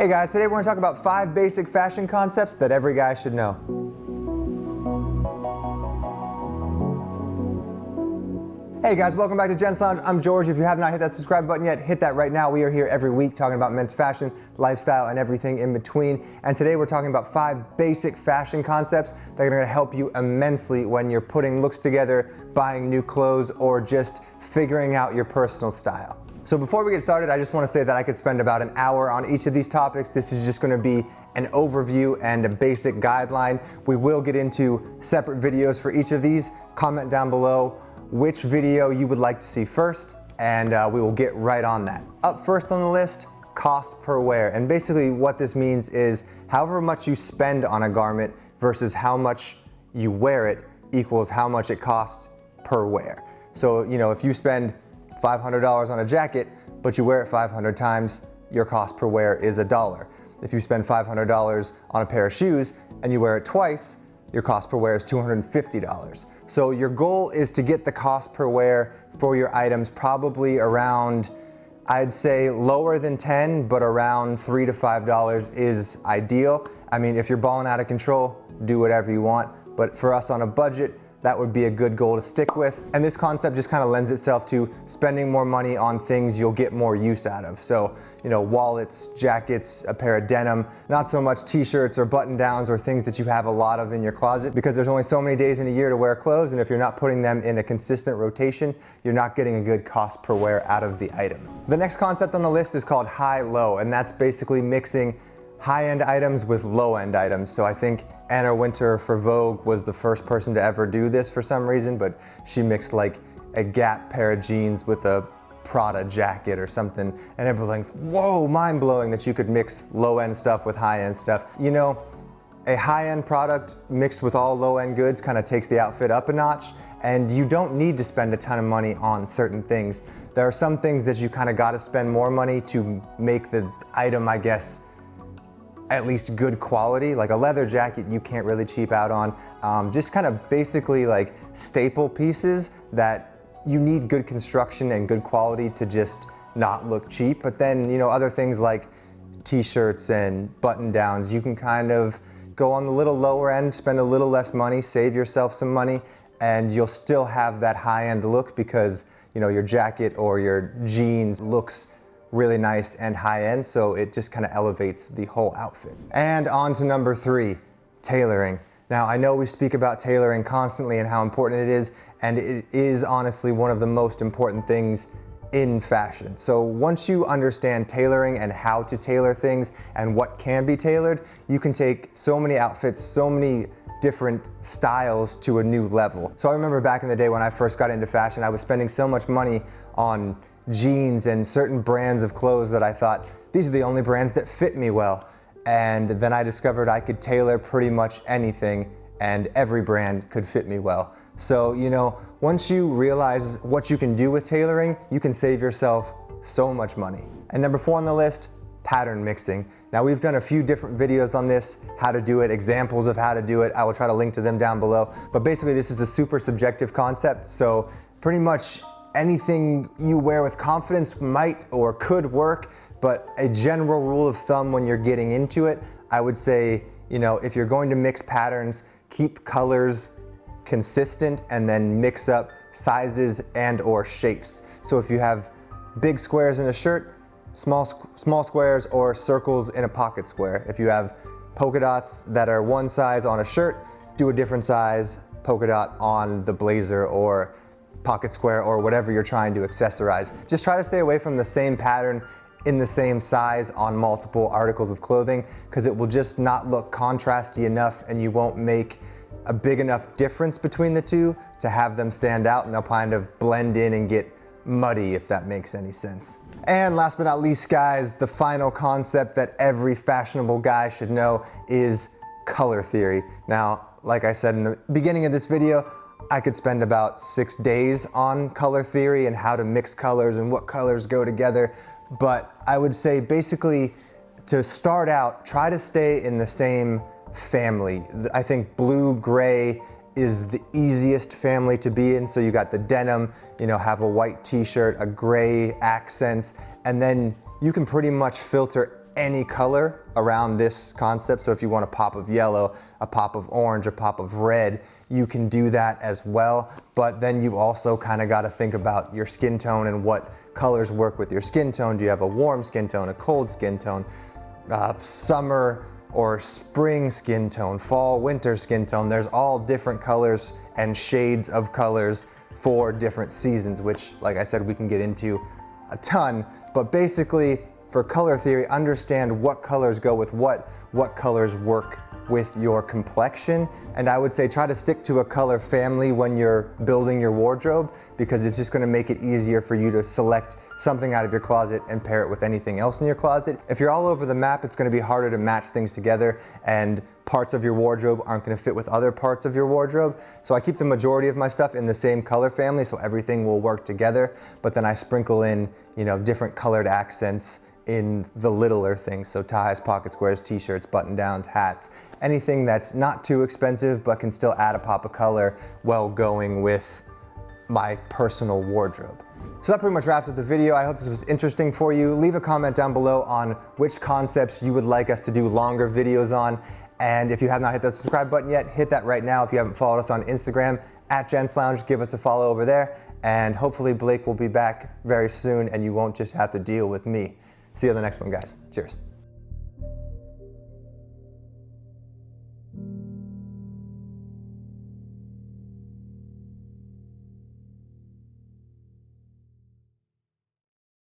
Hey guys, today we're going to talk about 5 basic fashion concepts that every guy should know. Hey guys, welcome back to Gent Lounge. I'm George. If you have not hit that subscribe button yet, hit that right now. We are here every week talking about men's fashion, lifestyle, and everything in between. And today we're talking about 5 basic fashion concepts that are going to help you immensely when you're putting looks together, buying new clothes, or just figuring out your personal style. So before we get started, I just want to say that I could spend about an hour on each of these topics. This is just going to be an overview and a basic guideline. We will get into separate videos for each of these. Comment down below which video you would like to see first, and we will get right on that. Up first on the list, cost per wear. And basically what this means is however much you spend on a garment versus how much you wear it equals how much it costs per wear. So, if you spend $500 on a jacket, but you wear it 500 times, your cost per wear is $1. If you spend $500 on a pair of shoes and you wear it twice, your cost per wear is $250. So your goal is to get the cost per wear for your items probably around, I'd say lower than 10, but around $3 to $5 is ideal. I mean, if you're balling out of control, do whatever you want. But for us on a budget, that would be a good goal to stick with. And this concept just kind of lends itself to spending more money on things you'll get more use out of. So, wallets, jackets, a pair of denim, not so much t-shirts or button downs or things that you have a lot of in your closet, because there's only so many days in a year to wear clothes, and if you're not putting them in a consistent rotation, you're not getting a good cost per wear out of the item. The next concept on the list is called high-low, and that's basically mixing high-end items with low-end items. So I think Anna Wintour for Vogue was the first person to ever do this for some reason, but she mixed like a Gap pair of jeans with a Prada jacket or something, and everyone's like, whoa, mind-blowing that you could mix low-end stuff with high-end stuff. A high-end product mixed with all low-end goods kind of takes the outfit up a notch, and you don't need to spend a ton of money on certain things. There are some things that you kind of got to spend more money to make the item, I guess, at least good quality. Like a leather jacket you can't really cheap out on. Just kind of basically like staple pieces that you need good construction and good quality to just not look cheap. But then, other things like t-shirts and button downs, you can kind of go on the little lower end, spend a little less money, save yourself some money, and you'll still have that high-end look because, your jacket or your jeans looks really nice and high-end, so it just kind of elevates the whole outfit. And on to number 3, tailoring. Now, I know we speak about tailoring constantly and how important it is, and it is honestly one of the most important things in fashion. So once you understand tailoring and how to tailor things and what can be tailored, you can take so many outfits, so many different styles to a new level. So I remember back in the day when I first got into fashion, I was spending so much money on jeans and certain brands of clothes that I thought, these are the only brands that fit me well. And then I discovered I could tailor pretty much anything and every brand could fit me well. So, once you realize what you can do with tailoring, you can save yourself so much money. And number 4 on the list, pattern mixing. Now we've done a few different videos on this, how to do it, examples of how to do it. I will try to link to them down below. But basically this is a super subjective concept. So pretty much anything you wear with confidence might or could work, but a general rule of thumb when you're getting into it, I would say, if you're going to mix patterns, keep colors consistent and then mix up sizes and or shapes. So if you have big squares in a shirt, small squares or circles in a pocket square. If you have polka dots that are one size on a shirt, do a different size polka dot on the blazer or pocket square or whatever you're trying to accessorize. Just try to stay away from the same pattern in the same size on multiple articles of clothing, because it will just not look contrasty enough and you won't make a big enough difference between the two to have them stand out, and they'll kind of blend in and get muddy, if that makes any sense. And last but not least, guys, the final concept that every fashionable guy should know is color theory. Now, like I said in the beginning of this video, I could spend about 6 days on color theory and how to mix colors and what colors go together. But I would say basically to start out, try to stay in the same family. I think blue, gray is the easiest family to be in. So you got the denim, have a white t-shirt, a gray accents, and then you can pretty much filter any color around this concept. So if you want a pop of yellow, a pop of orange, a pop of red, you can do that as well. But then you also kind of got to think about your skin tone and what colors work with your skin tone. Do you have a warm skin tone, a cold skin tone, summer or spring skin tone, fall, winter skin tone? There's all different colors and shades of colors for different seasons, which, like I said, we can get into a ton. But basically, for color theory, understand what colors go with what colors work with your complexion. And I would say try to stick to a color family when you're building your wardrobe, because it's just gonna make it easier for you to select something out of your closet and pair it with anything else in your closet. If you're all over the map, it's gonna be harder to match things together, and parts of your wardrobe aren't gonna fit with other parts of your wardrobe. So I keep the majority of my stuff in the same color family so everything will work together, but then I sprinkle in, you know, different colored accents in the littler things. So ties, pocket squares, t-shirts, button downs, hats, anything that's not too expensive but can still add a pop of color while going with my personal wardrobe. So that pretty much wraps up the video. I hope this was interesting for you. Leave a comment down below on which concepts you would like us to do longer videos on. And if you have not hit that subscribe button yet, hit that right now. If you haven't followed us on Instagram, @GentsLounge, give us a follow over there. And hopefully Blake will be back very soon and you won't just have to deal with me. See you on the next one, guys. Cheers.